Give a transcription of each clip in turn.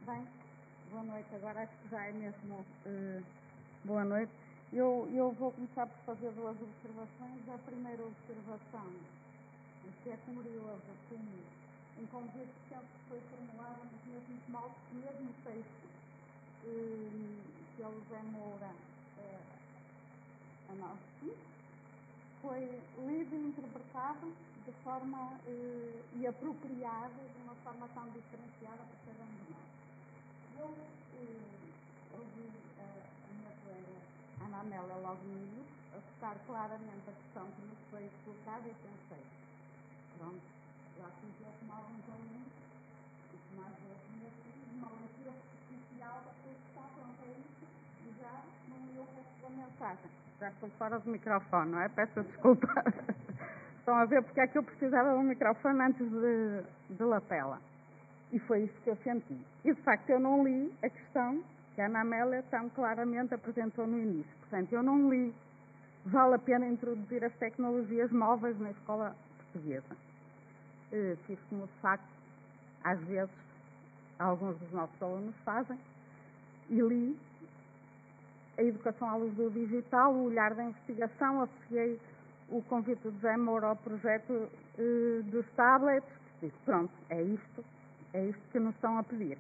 Bem, boa noite. Agora acho que já é mesmo boa noite. Eu vou começar por fazer duas observações. A primeira observação, que é curioso, como um convite que penso que foi formulado nos mesmos moldes, mesmo texto que o José Moura a nós foi lido e interpretado de forma e apropriado de uma forma tão diferenciada para cada um de nós. Eu ouvi a minha colega Ana Amélia logo no início a citar claramente a questão que nos foi colocada e pensei, pronto, já fiz eu como alguns alunos e como às vezes uma leitura superficial daquilo que está, pronto, é isso, e já não li o resto da mensagem. Já estou fora do microfone, não é? Peço desculpa. Estão a ver porque é que eu precisava de um microfone antes de lapela. E foi isso que eu senti. E, de facto, eu não li a questão que a Ana Amélia tão claramente apresentou no início. Portanto, eu não li. Vale a pena introduzir as tecnologias móveis na escola portuguesa. Fiz como, de facto, às vezes, alguns dos nossos alunos fazem. E li a educação à luz do digital, o olhar da investigação, associei o convite do José Moura ao projeto dos tablets. Disse, pronto, é isto que nos estão a pedir.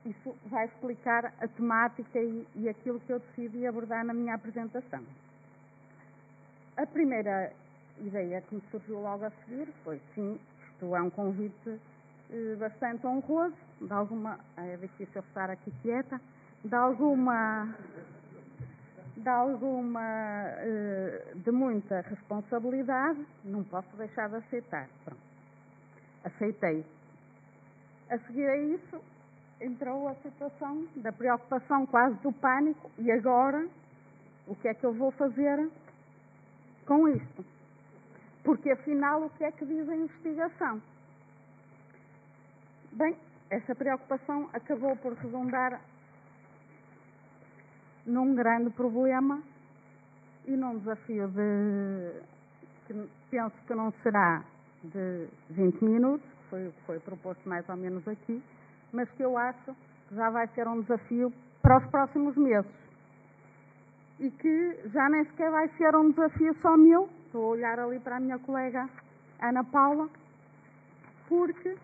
Isso vai explicar a temática e aquilo que eu decidi abordar na minha apresentação. A primeira ideia que me surgiu logo a seguir foi, sim, isto é um convite bastante honroso, de alguma, é difícil estar aqui quieta, de muita responsabilidade, não posso deixar de aceitar. Pronto. Aceitei. A seguir a isso, entrou a situação da preocupação, quase do pânico, e agora, o que é que eu vou fazer com isto? Porque, afinal, o que é que diz a investigação? Bem, essa preocupação acabou por redundar num grande problema e num desafio que penso que não será de 20 minutos, foi proposto mais ou menos aqui, mas que eu acho que já vai ser um desafio para os próximos meses. E que já nem sequer vai ser um desafio só meu, estou a olhar ali para a minha colega Ana Paula, porque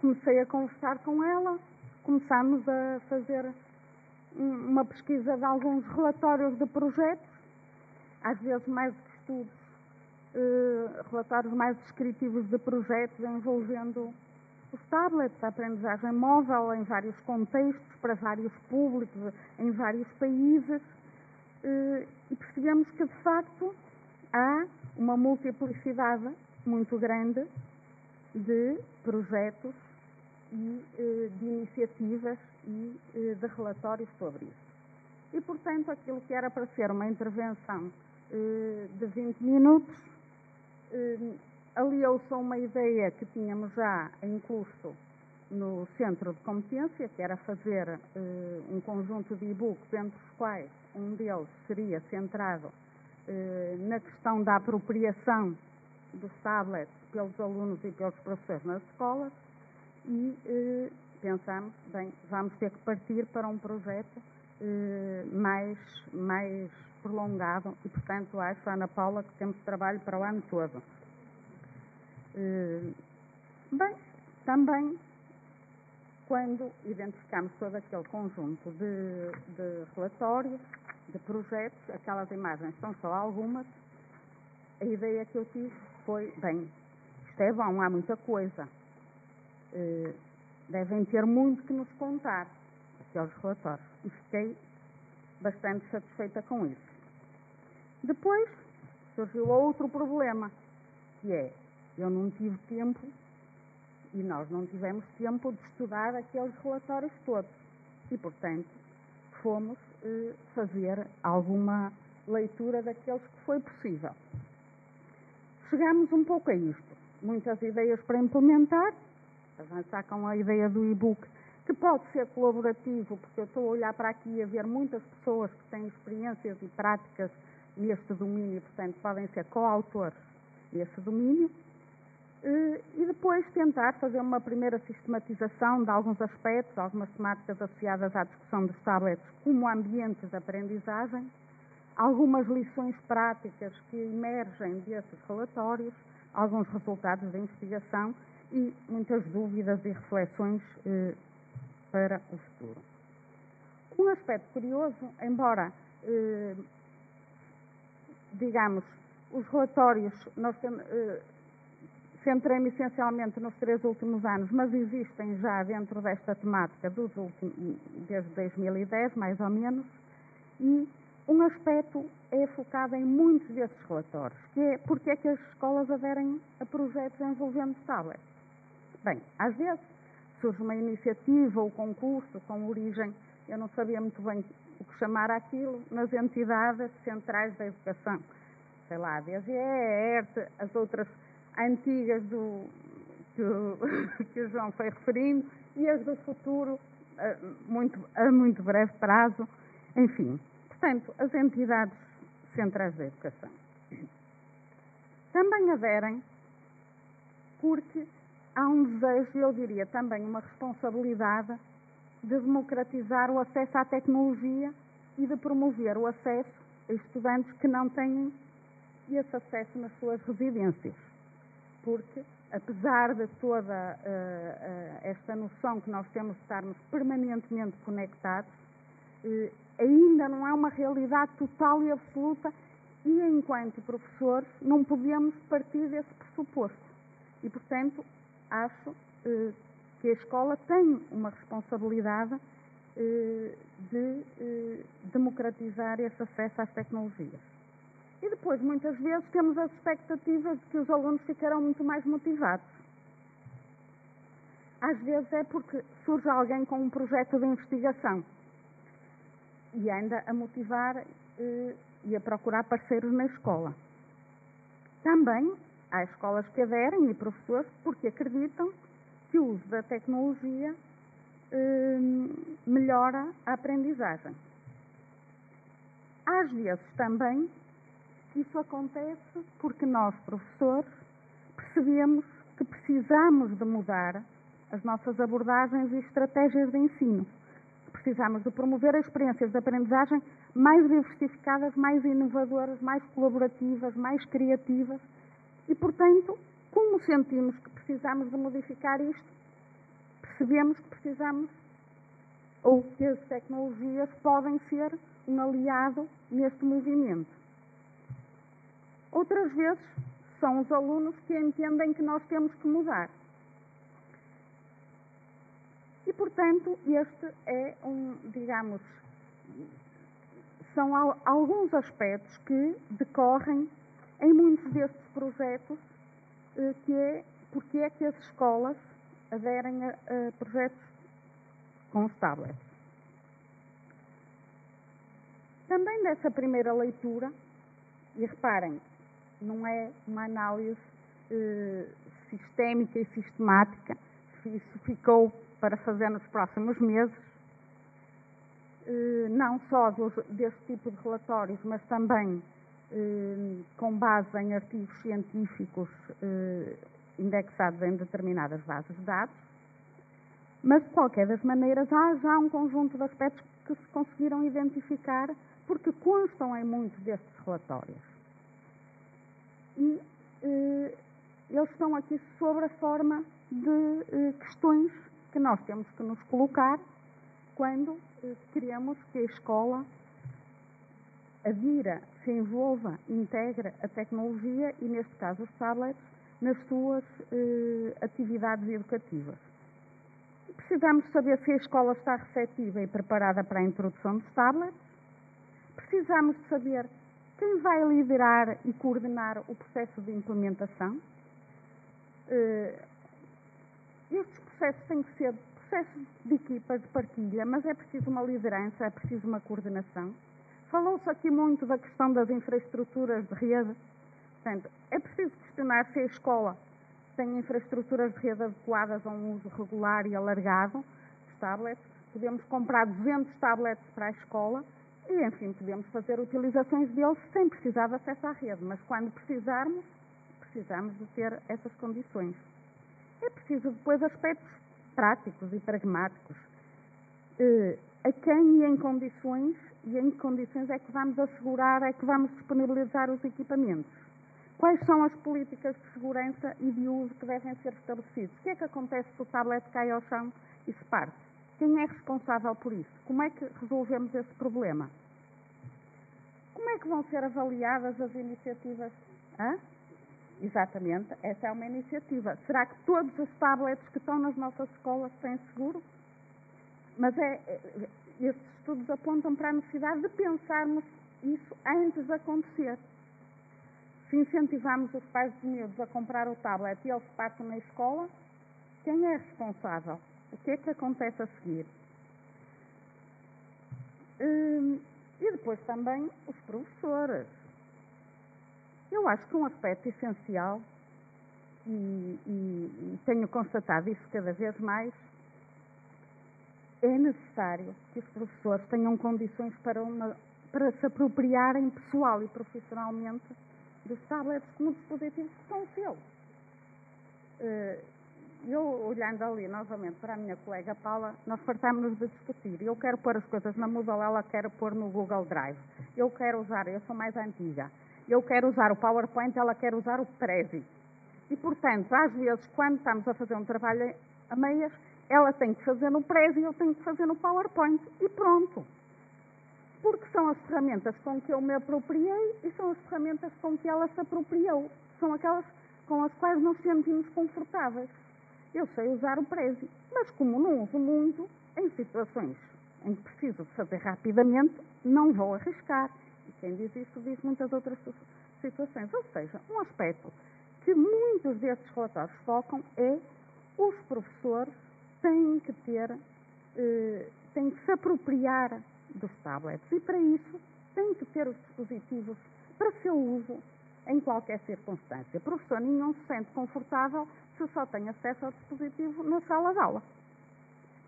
comecei a conversar com ela, começámos a fazer uma pesquisa de alguns relatórios de projetos, às vezes mais do que estudos, relatórios mais descritivos de projetos envolvendo os tablets, a aprendizagem móvel em vários contextos, para vários públicos, em vários países, e percebemos que, de facto, há uma multiplicidade muito grande de projetos e de iniciativas e de relatórios sobre isso. E, portanto, aquilo que era para ser uma intervenção de 20 minutos, aliou-se a uma ideia que tínhamos já em curso no Centro de Competência, que era fazer um conjunto de e-books, entre os quais um deles seria centrado na questão da apropriação dos tablets pelos alunos e pelos professores nas escolas, e pensamos, bem, vamos ter que partir para um projeto mais prolongado e, portanto, acho, Ana Paula, que temos trabalho para o ano todo. Bem, também, quando identificamos todo aquele conjunto de relatórios, de projetos, aquelas imagens são só algumas, a ideia que eu tive foi, bem, isto é bom, há muita coisa. Devem ter muito que nos contar, aqueles relatórios. E fiquei bastante satisfeita com isso. Depois surgiu outro problema, que é, eu não tive tempo, e nós não tivemos tempo de estudar aqueles relatórios todos. E, portanto, fomos fazer alguma leitura daqueles que foi possível. Chegámos um pouco a isto. Muitas ideias para implementar, avançar com a ideia do e-book, que pode ser colaborativo, porque eu estou a olhar para aqui e a ver muitas pessoas que têm experiências e práticas neste domínio, portanto, podem ser coautores nesse domínio. e depois tentar fazer uma primeira sistematização de alguns aspectos, algumas temáticas associadas à discussão dos tablets como ambientes de aprendizagem, algumas lições práticas que emergem desses relatórios, alguns resultados da investigação e muitas dúvidas e reflexões para o futuro. Um aspecto curioso, embora, digamos, os relatórios, nós centrei-me essencialmente nos 3 últimos anos, mas existem já dentro desta temática desde 2010, mais ou menos, e um aspecto é focado em muitos desses relatórios, que é porque é que as escolas aderem a projetos envolvendo tablets. Bem, às vezes surge uma iniciativa ou concurso com origem, eu não sabia muito bem o que chamar aquilo, nas entidades centrais da educação. Sei lá, a DGE, a ERTE, as outras antigas que o João foi referindo, e as do futuro a muito breve prazo, enfim. Portanto, as entidades centrais da educação também aderem porque há um desejo, eu diria também uma responsabilidade de democratizar o acesso à tecnologia e de promover o acesso a estudantes que não têm esse acesso nas suas residências. Porque, apesar de toda esta noção que nós temos de estarmos permanentemente conectados, ainda não é uma realidade total e absoluta e, enquanto professores, não podemos partir desse pressuposto. E, portanto, acho que a escola tem uma responsabilidade de democratizar esse acesso às tecnologias. E depois, muitas vezes, temos as expectativas de que os alunos ficarão muito mais motivados. Às vezes é porque surge alguém com um projeto de investigação e anda a motivar e a procurar parceiros na escola. Também há escolas que aderem e professores porque acreditam que o uso da tecnologia melhora a aprendizagem. Às vezes também isso acontece porque nós, professores, percebemos que precisamos de mudar as nossas abordagens e estratégias de ensino. Precisamos de promover experiências de aprendizagem mais diversificadas, mais inovadoras, mais colaborativas, mais criativas e, portanto, como sentimos que precisamos de modificar isto, percebemos que precisamos ou que as tecnologias podem ser um aliado neste movimento. Outras vezes são os alunos que entendem que nós temos que mudar. E, portanto, este é são alguns aspectos que decorrem em muitos destes projetos, que é porque é que as escolas aderem a projetos com os tablets. Também dessa primeira leitura, e reparem, não é uma análise sistémica e sistemática, isso ficou para fazer nos próximos meses, não só deste tipo de relatórios, mas também com base em artigos científicos indexados em determinadas bases de dados, mas de qualquer das maneiras há já um conjunto de aspectos que se conseguiram identificar porque constam em muitos destes relatórios. E eles estão aqui sobre a forma de questões que nós temos que nos colocar quando queremos que a escola adira, se envolva, integre a tecnologia e, neste caso, os tablets, nas suas atividades educativas. Precisamos saber se a escola está receptiva e preparada para a introdução dos tablets. Precisamos de saber quem vai liderar e coordenar o processo de implementação. Estes processos têm que ser processos de equipas, de partilha, mas é preciso uma liderança, é preciso uma coordenação. Falou-se aqui muito da questão das infraestruturas de rede. Portanto, é preciso questionar se a escola tem infraestruturas de rede adequadas a um uso regular e alargado dos tablets. Podemos comprar 200 tablets para a escola e, enfim, podemos fazer utilizações deles sem precisar de acesso à rede. Mas quando precisarmos precisamos de ter essas condições. É preciso depois aspectos práticos e pragmáticos. A quem e em que condições é que vamos assegurar, é que vamos disponibilizar os equipamentos? Quais são as políticas de segurança e de uso que devem ser estabelecidos? O que é que acontece se o tablet cai ao chão e se parte? Quem é responsável por isso? Como é que resolvemos esse problema? Como é que vão ser avaliadas as iniciativas? Exatamente, essa é uma iniciativa. Será que todos os tablets que estão nas nossas escolas têm seguro? Mas esses estudos apontam para a necessidade de pensarmos isso antes de acontecer. Se incentivarmos os pais dos miúdos a comprar o tablet e eles partem na escola, quem é responsável? O que é que acontece a seguir? E depois também os professores. Eu acho que um aspecto essencial, e tenho constatado isso cada vez mais, é necessário que os professores tenham condições para se apropriarem pessoal e profissionalmente dos tablets como dispositivos que são seus. Eu, olhando ali novamente para a minha colega Paula, nós fartámos-nos de discutir. Eu quero pôr as coisas na Moodle, ela quer pôr no Google Drive. Eu quero usar, eu sou mais antiga, eu quero usar o PowerPoint, ela quer usar o Prezi. E, portanto, às vezes, quando estamos a fazer um trabalho a meias, ela tem que fazer no Prezi e eu tenho que fazer no PowerPoint. E pronto. Porque são as ferramentas com que eu me apropriei e são as ferramentas com que ela se apropriou. São aquelas com as quais nos sentimos confortáveis. Eu sei usar o Prezi, mas como não uso muito, em situações em que preciso de fazer rapidamente, não vou arriscar. E quem diz isso diz muitas outras situações. Ou seja, um aspecto que muitos destes relatórios focam é os professores têm que se apropriar dos tablets e para isso têm que ter os dispositivos para seu uso em qualquer circunstância. O professor nenhum se sente confortável se só tem acesso ao dispositivo na sala de aula.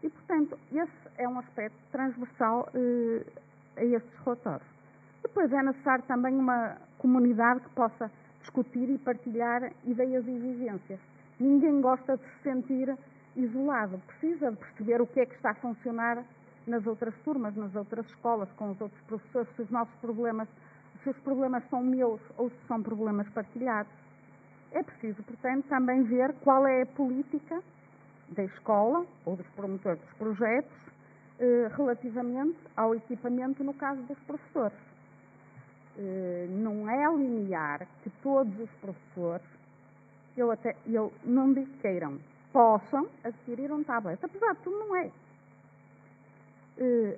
E, portanto, esse é um aspecto transversal a estes relatórios. Depois é necessário também uma comunidade que possa discutir e partilhar ideias e vivências. Ninguém gosta de se sentir isolado, precisa de perceber o que é que está a funcionar nas outras turmas, nas outras escolas, com os outros professores, se os problemas são meus ou se são problemas partilhados. É preciso, portanto, também ver qual é a política da escola ou dos promotores dos projetos relativamente ao equipamento no caso dos professores. Não é linear que todos os professores, eu não digo que queiram, possam adquirir um tablet. Apesar de tudo, não é.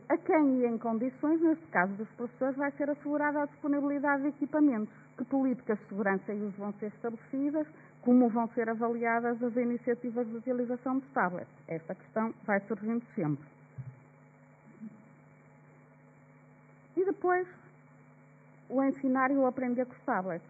A quem e em condições, neste caso dos professores, vai ser assegurada a disponibilidade de equipamentos. Que políticas de segurança e uso vão ser estabelecidas, como vão ser avaliadas as iniciativas de utilização dos tablets. Esta questão vai surgindo sempre. E depois, o ensinar e o aprender com os tablets.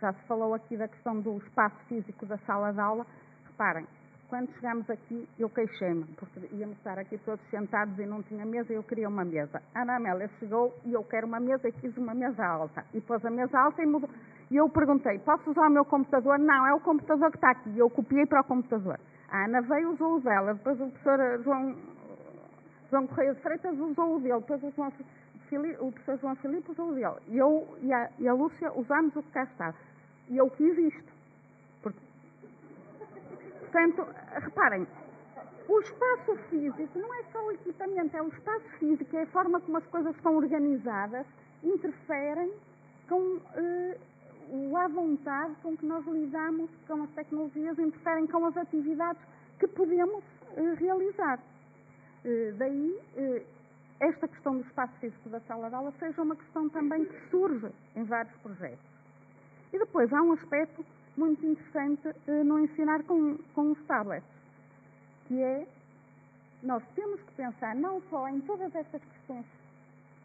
Já se falou aqui da questão do espaço físico da sala de aula. Reparem, quando chegámos aqui, eu queixei-me, porque íamos estar aqui todos sentados e não tinha mesa e eu queria uma mesa. A Ana Amélia chegou e eu quero uma mesa e quis uma mesa alta. E pôs a mesa alta e mudou. E eu perguntei, posso usar o meu computador? Não, é o computador que está aqui. E eu copiei para o computador. A Ana veio e usou o dela. Depois o professor João Correia de Freitas usou o dele. Depois o professor João Filipe usou o dele. E eu e a Lúcia usámos o que cá estava. E eu quis isto. Portanto, reparem, o espaço físico não é só o equipamento, é o espaço físico, é a forma como as coisas estão organizadas, interferem com o à vontade com que nós lidamos com as tecnologias, interferem com as atividades que podemos realizar. Daí, esta questão do espaço físico da sala de aula seja uma questão também que surge em vários projetos. E depois há um aspecto muito interessante no ensinar com os tablets, que é, nós temos que pensar não só em todas estas questões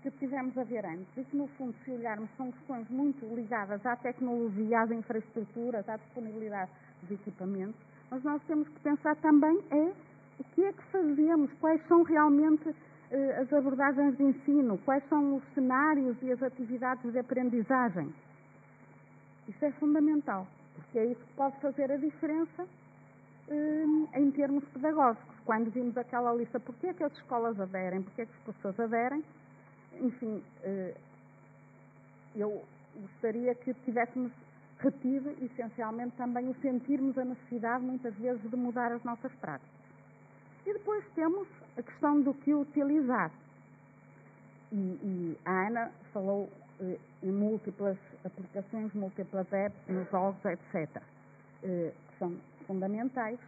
que tivemos a ver antes, e que no fundo, se olharmos, são questões muito ligadas à tecnologia, às infraestruturas, à disponibilidade de equipamentos, mas nós temos que pensar também o que é que fazemos, quais são realmente as abordagens de ensino, quais são os cenários e as atividades de aprendizagem. Isso é fundamental. porque é isso que pode fazer a diferença em termos pedagógicos. Quando vimos aquela lista, porque é que as escolas aderem, porque é que as professores aderem, enfim, eu gostaria que tivéssemos retido, essencialmente, também o sentirmos a necessidade, muitas vezes, de mudar as nossas práticas. E depois temos a questão do que utilizar. E a Ana falou em múltiplas aplicações, múltiplas apps, nos jogos, etc., que são fundamentais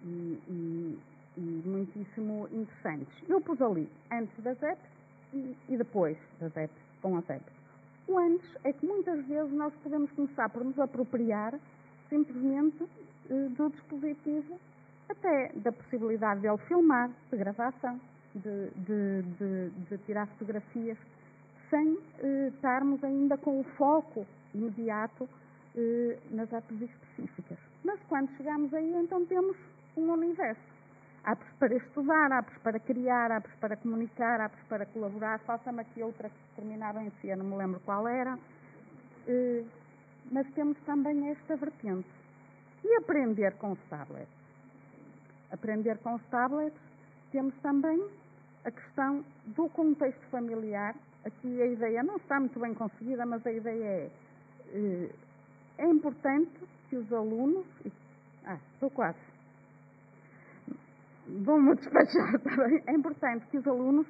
e muitíssimo interessantes. Eu pus ali antes das apps e depois das apps, com as apps. O antes é que muitas vezes nós podemos começar por nos apropriar simplesmente do dispositivo, até da possibilidade de ele filmar, de gravação, de tirar fotografias, sem estarmos ainda com o foco imediato nas apps específicas. Mas quando chegamos aí, então temos um universo. Apps para estudar, apps para criar, apps para comunicar, apps para colaborar. Falta-me aqui outra que terminava em C, não me lembro qual era. Mas temos também esta vertente. E aprender com os tablets. Aprender com os tablets, temos também a questão do contexto familiar. Aqui a ideia não está muito bem conseguida, mas a ideia é importante que os alunos... estou quase. Vou-me despachar, está bem? É importante que os alunos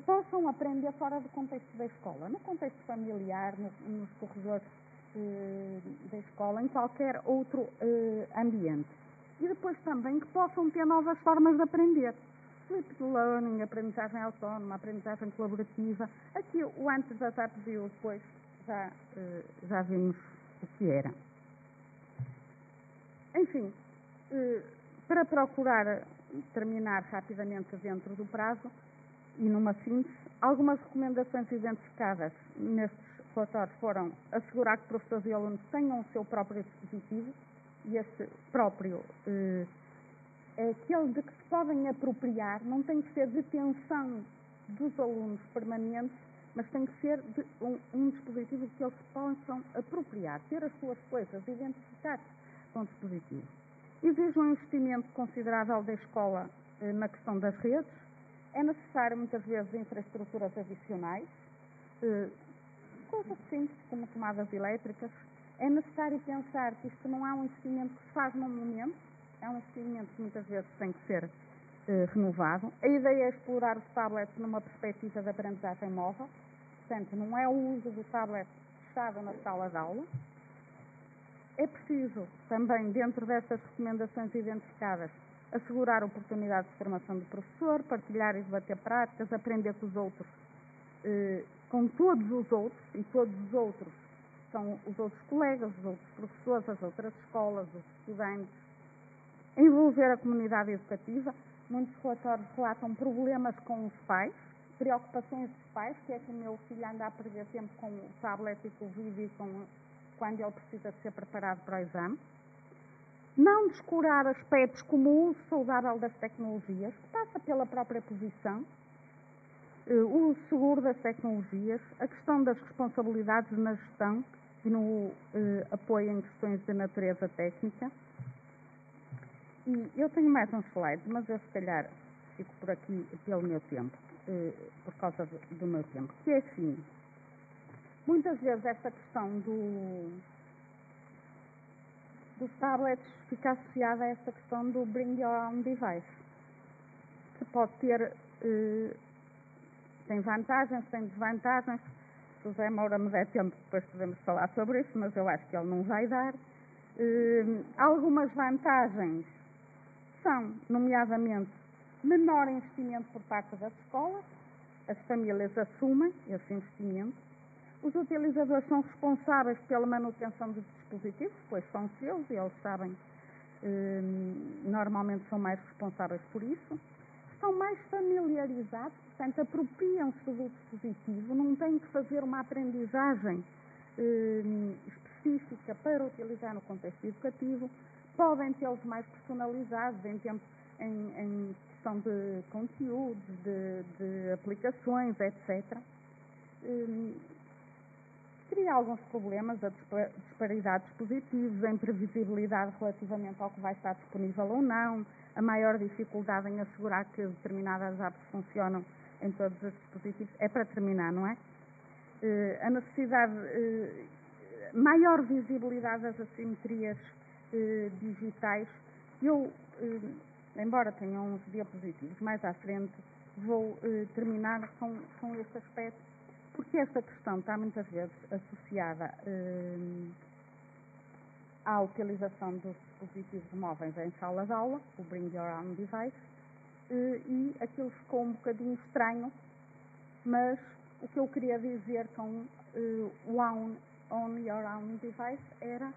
possam aprender fora do contexto da escola, no contexto familiar, nos corredores da escola, em qualquer outro ambiente. E depois também que possam ter novas formas de aprender. Flipped learning, aprendizagem autónoma, aprendizagem colaborativa. Aqui o antes das apps e o depois já vimos o que era. Enfim, para procurar terminar rapidamente dentro do prazo e numa síntese, algumas recomendações identificadas nestes relatórios foram assegurar que professores e alunos tenham o seu próprio dispositivo, e esse próprio é aquele de que se podem apropriar, não tem que ser detenção dos alunos permanentes, mas tem que ser um dispositivo que eles possam apropriar, ter as suas coisas, identificar-se com o dispositivo. Exige um investimento considerável da escola na questão das redes. É necessário, muitas vezes, infraestruturas adicionais, coisas simples, como tomadas elétricas. É necessário pensar que isto não é um investimento que se faz num momento, é um investimento que muitas vezes tem que ser renovado. A ideia é explorar os tablets numa perspectiva de aprendizagem móvel, portanto, não é o uso do tablet fechado na sala de aula. É preciso também, dentro destas recomendações identificadas, assegurar oportunidades de formação do professor, partilhar e debater práticas, aprender com os outros, com todos os outros, e todos os outros são os outros colegas, os outros professores, as outras escolas, os estudantes. Envolver a comunidade educativa. Muitos relatórios relatam problemas com os pais, preocupações dos pais, que é que o meu filho anda a perder tempo com o tablet e com o vídeo e quando ele precisa de ser preparado para o exame. Não descurar aspectos como o uso saudável das tecnologias, que passa pela própria posição, o uso seguro das tecnologias, a questão das responsabilidades na gestão e no apoio em questões de natureza técnica. E eu tenho mais uns slides, mas eu se calhar fico por aqui pelo meu tempo, por causa do meu tempo, que é assim. Muitas vezes esta questão dos tablets fica associada a esta questão do bring your own device, que pode ter, tem vantagens, tem desvantagens. Se o José Moura me der tempo, depois podemos falar sobre isso, mas eu acho que ele não vai dar. Algumas vantagens são, nomeadamente, menor investimento por parte das escolas, as famílias assumem esse investimento. Os utilizadores são responsáveis pela manutenção dos dispositivos, pois são seus e eles sabem, normalmente são mais responsáveis por isso. Estão mais familiarizados, portanto, apropriam-se do dispositivo, não têm que fazer uma aprendizagem específica para utilizar no contexto educativo. Podem tê-los mais personalizados em questão de conteúdos, de aplicações, etc. Cria alguns problemas, a disparidades positivos, a imprevisibilidade relativamente ao que vai estar disponível ou não, a maior dificuldade em assegurar que determinadas apps funcionam em todos os dispositivos. É para terminar, não é? A necessidade, maior visibilidade das assimetrias digitais. Eu, embora tenha uns diapositivos mais à frente, vou terminar com este aspecto, porque esta questão está muitas vezes associada à utilização dos dispositivos móveis em sala de aula, o Bring Your Own Device, e aquilo ficou um bocadinho estranho, mas o que eu queria dizer com o Own Your Own Device era: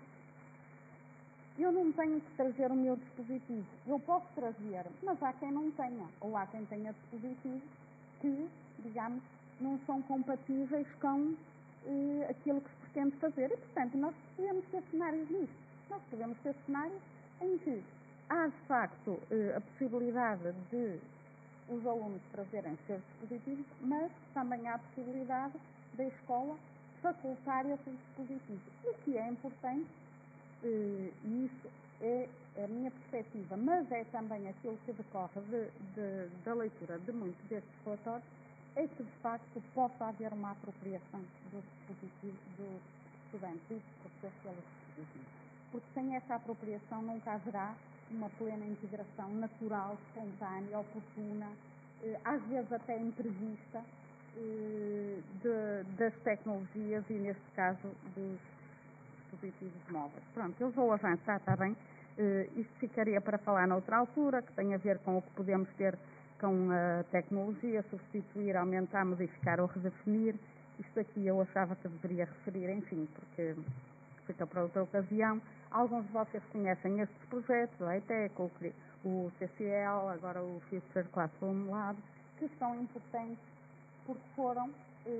eu não tenho que trazer o meu dispositivo. Eu posso trazer, mas há quem não tenha, ou há quem tenha dispositivos que, digamos, não são compatíveis com aquilo que se pretende fazer. E, portanto, nós podemos ter cenários nisso. Nós podemos ter cenários em que há, de facto, a possibilidade de os alunos trazerem os seus dispositivos, mas também há a possibilidade da escola facultar esses dispositivos. O que é importante, e isso é a minha perspectiva, mas é também aquilo que decorre da leitura de muitos destes relatórios, é que de facto possa haver uma apropriação dos dispositivos dos estudantes e dos professores pelos dispositivos. Porque sem essa apropriação nunca haverá uma plena integração natural, espontânea, oportuna, às vezes até imprevista, das tecnologias e, neste caso, dos dispositivos móveis. Pronto, eu vou avançar, está bem? Isto ficaria para falar noutra altura, que tem a ver com o que podemos ter com a tecnologia, substituir, aumentar, modificar ou redefinir. Isto aqui eu achava que deveria referir, enfim, porque fica para outra ocasião. Alguns de vocês conhecem estes projetos, a ETEC, o CCL, agora o Future Classroom Lab, que são importantes porque foram,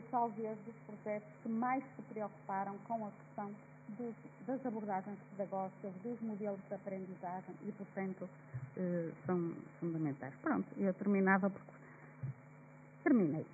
talvez, dos projetos que mais se preocuparam com a questão das abordagens pedagógicas, dos modelos de aprendizagem e, portanto, são fundamentais. Pronto, eu terminava porque terminei.